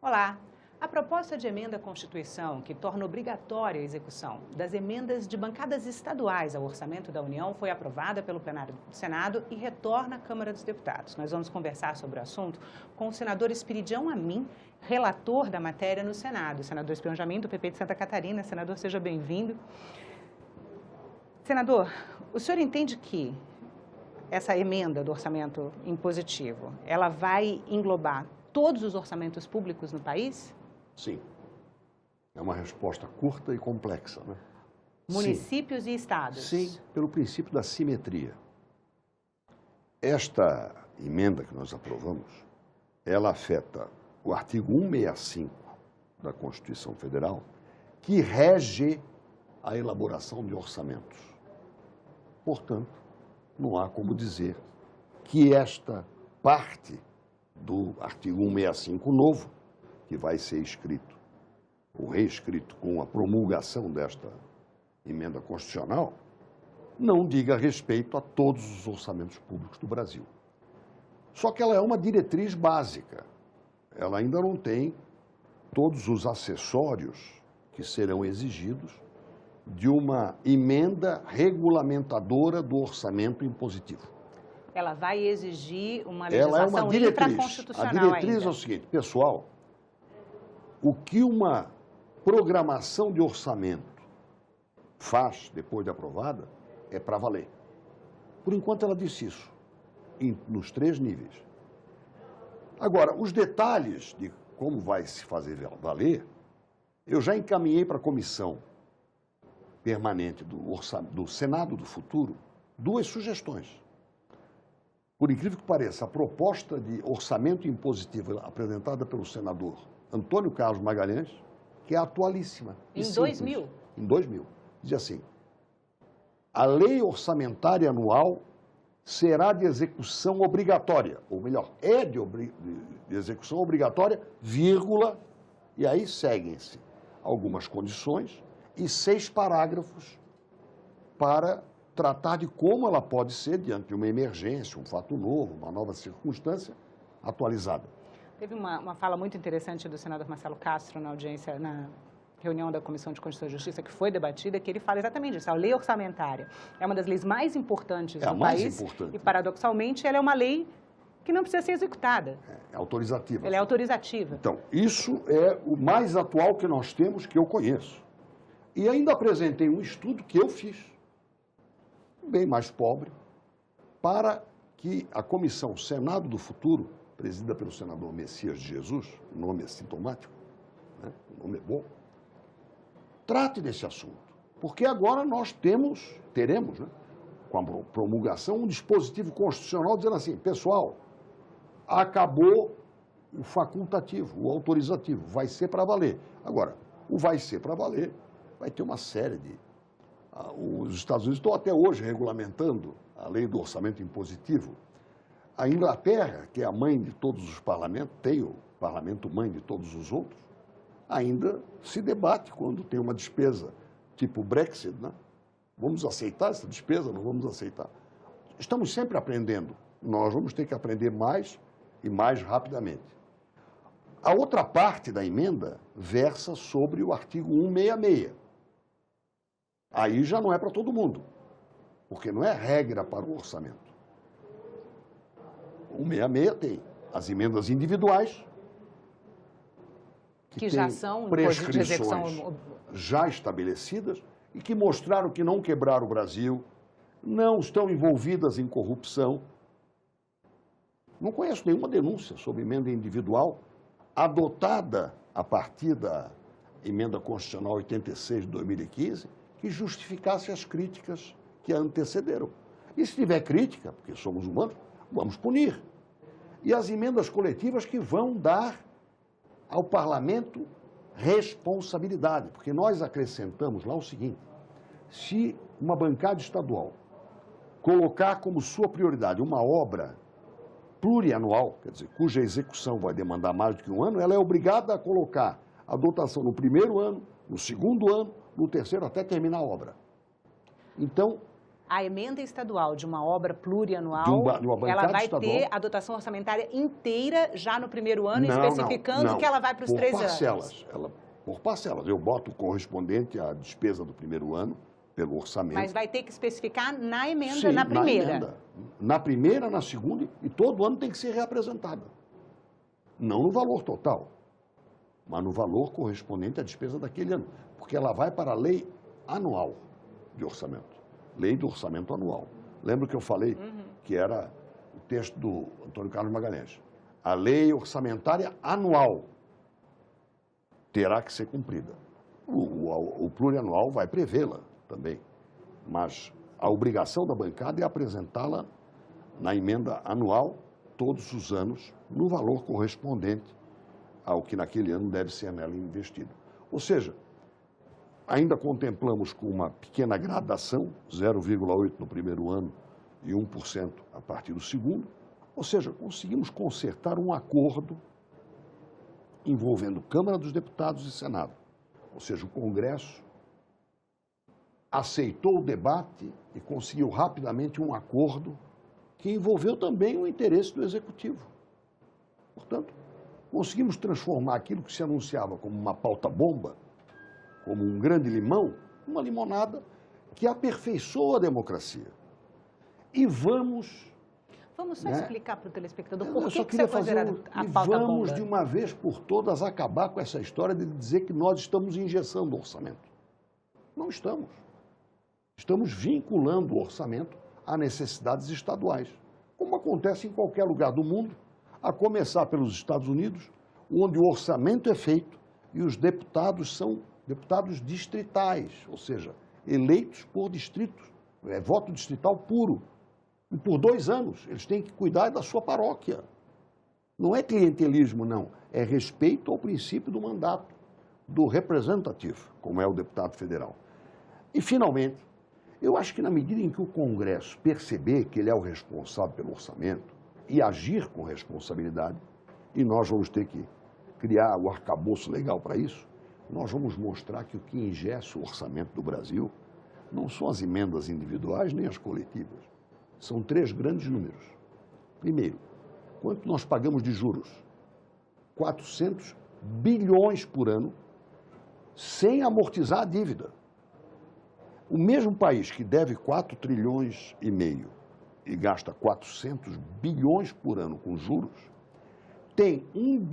Olá! A proposta de emenda à Constituição, que torna obrigatória a execução das emendas de bancadas estaduais ao orçamento da União, foi aprovada pelo plenário do Senado e retorna à Câmara dos Deputados. Nós vamos conversar sobre o assunto com o senador Espiridião Amin, relator da matéria no Senado. O senador Espiridião Amin, do PP de Santa Catarina. Senador, seja bem-vindo. Senador, o senhor entende que essa emenda do orçamento impositivo, ela vai englobar todos os orçamentos públicos no país? Sim. É uma resposta curta e complexa, né? Municípios e estados? Sim, pelo princípio da simetria. Esta emenda que nós aprovamos, ela afeta o artigo 165 da Constituição Federal, que rege a elaboração de orçamentos. Portanto, não há como dizer que esta parte do artigo 165 novo, que vai ser escrito ou reescrito com a promulgação desta emenda constitucional, não diga respeito a todos os orçamentos públicos do Brasil. Só que ela é uma diretriz básica. Ela ainda não tem todos os acessórios que serão exigidos de uma emenda regulamentadora do orçamento impositivo. Ela vai exigir uma Ela é uma legislação diretriz. infraconstitucional A diretriz ainda. é o seguinte, pessoal, o que uma programação de orçamento faz depois de aprovada é para valer. Por enquanto ela disse isso, nos 3 níveis. Agora, os detalhes de como vai se fazer valer, eu já encaminhei para a comissão permanente do Senado do Futuro 2 sugestões. Por incrível que pareça, a proposta de orçamento impositivo apresentada pelo senador Antônio Carlos Magalhães, que é atualíssima. Em 2000? Em 2000. Diz assim, a lei orçamentária anual será de execução obrigatória, ou melhor, é de execução obrigatória, vírgula, e aí seguem-se algumas condições e 6 parágrafos para tratar de como ela pode ser, diante de uma emergência, um fato novo, uma nova circunstância, atualizada. Teve uma fala muito interessante do senador Marcelo Castro na audiência, na reunião da Comissão de Constituição e Justiça, que foi debatida, que ele fala exatamente isso. A lei orçamentária é uma das leis mais importantes do país e, paradoxalmente, ela é uma lei que não precisa ser executada. É autorizativa. Ela é autorizativa. Então, isso é o mais atual que nós temos, que eu conheço. E ainda apresentei um estudo que eu fiz, bem mais pobre, para que a Comissão Senado do Futuro, presidida pelo senador Messias de Jesus, o nome é sintomático, né? O nome é bom, trate desse assunto. Porque agora nós teremos, né, com a promulgação, um dispositivo constitucional dizendo assim, pessoal, acabou o facultativo, o autorizativo, vai ser para valer. Agora, o vai ser para valer vai ter uma série de... Os Estados Unidos estão até hoje regulamentando a lei do orçamento impositivo. A Inglaterra, que é a mãe de todos os parlamentos, tem o parlamento mãe de todos os outros, ainda se debate quando tem uma despesa tipo Brexit, né? Vamos aceitar essa despesa? Não vamos aceitar. Estamos sempre aprendendo. Nós vamos ter que aprender mais e mais rapidamente. A outra parte da emenda versa sobre o artigo 166. Aí já não é para todo mundo, porque não é regra para o orçamento. O 166 tem as emendas individuais, que já são prescrições já estabelecidas e que mostraram que não quebraram o Brasil, não estão envolvidas em corrupção. Não conheço nenhuma denúncia sobre emenda individual adotada a partir da emenda constitucional 86 de 2015, que justificasse as críticas que a antecederam. E se tiver crítica, porque somos humanos, vamos punir. E as emendas coletivas que vão dar ao parlamento responsabilidade, porque nós acrescentamos lá o seguinte, se uma bancada estadual colocar como sua prioridade uma obra plurianual, quer dizer, cuja execução vai demandar mais do que um ano, ela é obrigada a colocar a dotação no primeiro ano, no segundo ano, no terceiro, até terminar a obra. Então, A emenda estadual de uma obra plurianual, de uma bancada ela vai estadual, ter a dotação orçamentária inteira já no primeiro ano, especificando que ela vai para os 3 anos. Por parcelas. Eu boto o correspondente à despesa do primeiro ano, pelo orçamento. Mas vai ter que especificar na emenda, Sim, na primeira. Na emenda. Na primeira, na segunda, e todo ano tem que ser reapresentada. Não no valor total, mas no valor correspondente à despesa daquele ano. Porque ela vai para a lei anual de orçamento. Lei do orçamento anual. Lembra que eu falei que era o texto do Antônio Carlos Magalhães? A lei orçamentária anual terá que ser cumprida. O plurianual vai prevê-la também, mas a obrigação da bancada é apresentá-la na emenda anual, todos os anos, no valor correspondente ao que naquele ano deve ser nela investido. Ou seja, ainda contemplamos com uma pequena gradação, 0,8% no primeiro ano e 1% a partir do segundo, ou seja, conseguimos consertar um acordo envolvendo Câmara dos Deputados e Senado. Ou seja, o Congresso aceitou o debate e conseguiu rapidamente um acordo que envolveu também o interesse do Executivo. Portanto, conseguimos transformar aquilo que se anunciava como uma pauta-bomba, como um grande limão, uma limonada que aperfeiçoa a democracia. E vamos só explicar para o telespectador por que você considera a pauta-bomba. Vamos, de uma vez por todas, acabar com essa história de dizer que nós estamos engessando o orçamento. Não estamos. Estamos vinculando o orçamento a necessidades estaduais, como acontece em qualquer lugar do mundo, a começar pelos Estados Unidos, onde o orçamento é feito e os deputados são deputados distritais, ou seja, eleitos por distritos, é voto distrital puro. E por 2 anos, eles têm que cuidar da sua paróquia. Não é clientelismo, não. É respeito ao princípio do mandato, do representativo, como é o deputado federal. E, finalmente, eu acho que na medida em que o Congresso perceber que ele é o responsável pelo orçamento e agir com responsabilidade, e nós vamos ter que criar o arcabouço legal para isso, nós vamos mostrar que o que engessa o orçamento do Brasil não são as emendas individuais nem as coletivas. São 3 grandes números. Primeiro, quanto nós pagamos de juros? 400 bilhões por ano, sem amortizar a dívida. O mesmo país que deve 4 trilhões e meio e gasta 400 bilhões por ano com juros, tem 1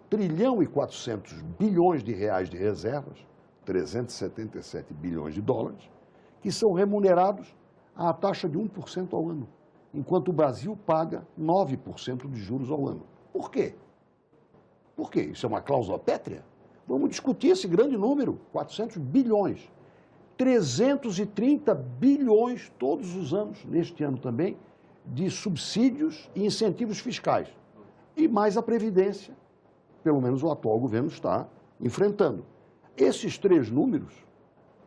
trilhão e 400 bilhões de reais de reservas, 377 bilhões de dólares, que são remunerados à taxa de 1% ao ano, enquanto o Brasil paga 9% de juros ao ano. Por quê? Por quê? Isso é uma cláusula pétrea? Vamos discutir esse grande número, 400 bilhões. 330 bilhões todos os anos, neste ano também, de subsídios e incentivos fiscais. E mais a Previdência, pelo menos o atual governo está enfrentando. Esses 3 números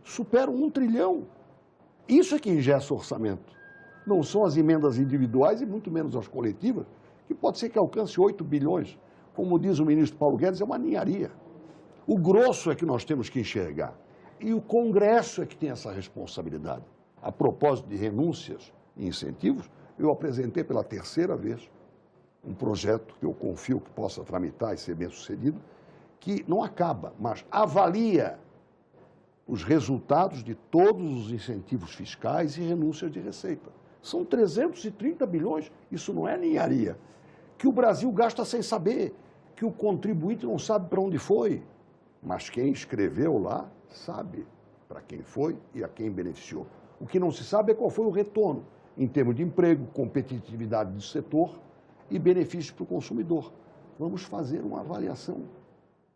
superam 1 trilhão. Isso é que engessa o orçamento. Não são as emendas individuais e muito menos as coletivas, que pode ser que alcance 8 bilhões. Como diz o ministro Paulo Guedes, é uma ninharia. O grosso é que nós temos que enxergar. E o Congresso é que tem essa responsabilidade. A propósito de renúncias e incentivos, eu apresentei pela 3ª vez um projeto que eu confio que possa tramitar e ser bem sucedido, que não acaba, mas avalia os resultados de todos os incentivos fiscais e renúncias de receita. São 330 bilhões, isso não é ninharia, que o Brasil gasta sem saber, que o contribuinte não sabe para onde foi, mas quem escreveu lá sabe para quem foi e a quem beneficiou. O que não se sabe é qual foi o retorno, em termos de emprego, competitividade do setor e benefícios para o consumidor. Vamos fazer uma avaliação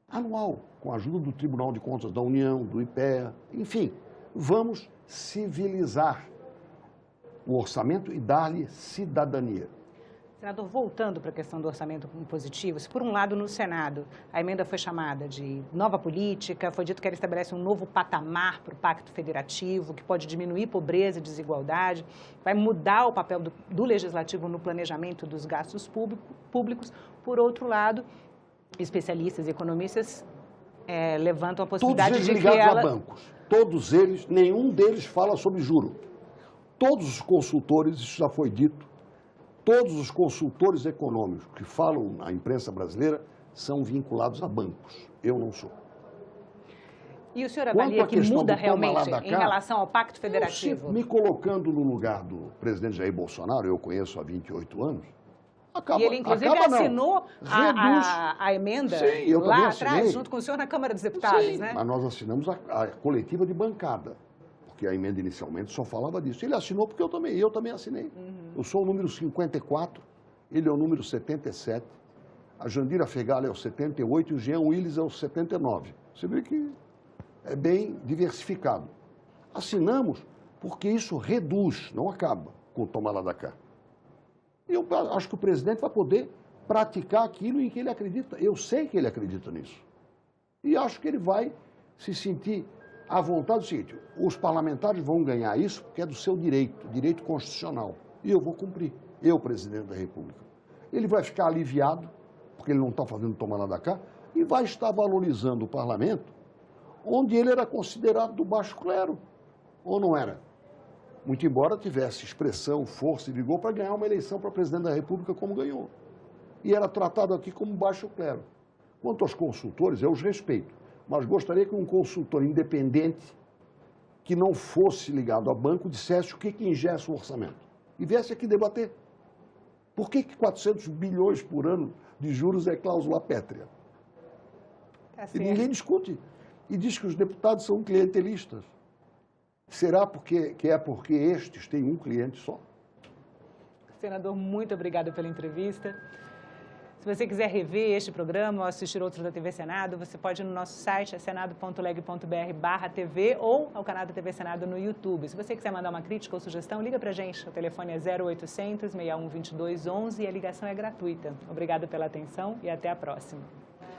anual, com a ajuda do Tribunal de Contas da União, do IPEA, enfim, vamos civilizar o orçamento e dar-lhe cidadania. Senador, voltando para a questão do orçamento impositivo, se por um lado no Senado a emenda foi chamada de nova política, foi dito que ela estabelece um novo patamar para o Pacto Federativo, que pode diminuir pobreza e desigualdade, vai mudar o papel do Legislativo no planejamento dos gastos públicos, por outro lado, especialistas e economistas levantam a possibilidade de que ela... a bancos. Todos eles, nenhum deles fala sobre juro. Todos os consultores, isso já foi dito, todos os consultores econômicos que falam na imprensa brasileira são vinculados a bancos. Eu não sou. E o senhor avalia que muda realmente em relação ao Pacto Federativo? Me colocando no lugar do presidente Jair Bolsonaro, eu conheço há 28 anos, e ele, inclusive, assinou a emenda lá atrás, junto com o senhor na Câmara dos Deputados, sim, né? Mas nós assinamos a coletiva de bancada, porque a emenda inicialmente só falava disso. Ele assinou porque eu também assinei. Eu sou o número 54, ele é o número 77, a Jandira Fegali é o 78 e o Jean Willis é o 79. Você vê que é bem diversificado. Assinamos porque isso reduz, não acaba com o tomar lá da cá. E eu acho que o presidente vai poder praticar aquilo em que ele acredita. Eu sei que ele acredita nisso. E acho que ele vai se sentir à vontade do seguinte: os parlamentares vão ganhar isso porque é do seu direito constitucional. E eu vou cumprir, eu, presidente da República. Ele vai ficar aliviado, porque ele não está fazendo tomar lá da cá, e vai estar valorizando o parlamento, onde ele era considerado do baixo clero, ou não era? Muito embora tivesse expressão, força e vigor para ganhar uma eleição para presidente da República como ganhou. E era tratado aqui como baixo clero. Quanto aos consultores, eu os respeito, mas gostaria que um consultor independente, que não fosse ligado a banco, dissesse o que ingessa o orçamento e viesse aqui debater. Por que 400 bilhões por ano de juros é cláusula pétrea? E ninguém discute. E diz que os deputados são clientelistas. Será porque estes têm um cliente só? Senador, muito obrigada pela entrevista. Se você quiser rever este programa ou assistir outros da TV Senado, você pode ir no nosso site, senado.leg.br/TV, ou ao canal da TV Senado no YouTube. Se você quiser mandar uma crítica ou sugestão, liga para a gente. O telefone é 0800 61 22 11 e a ligação é gratuita. Obrigada pela atenção e até a próxima.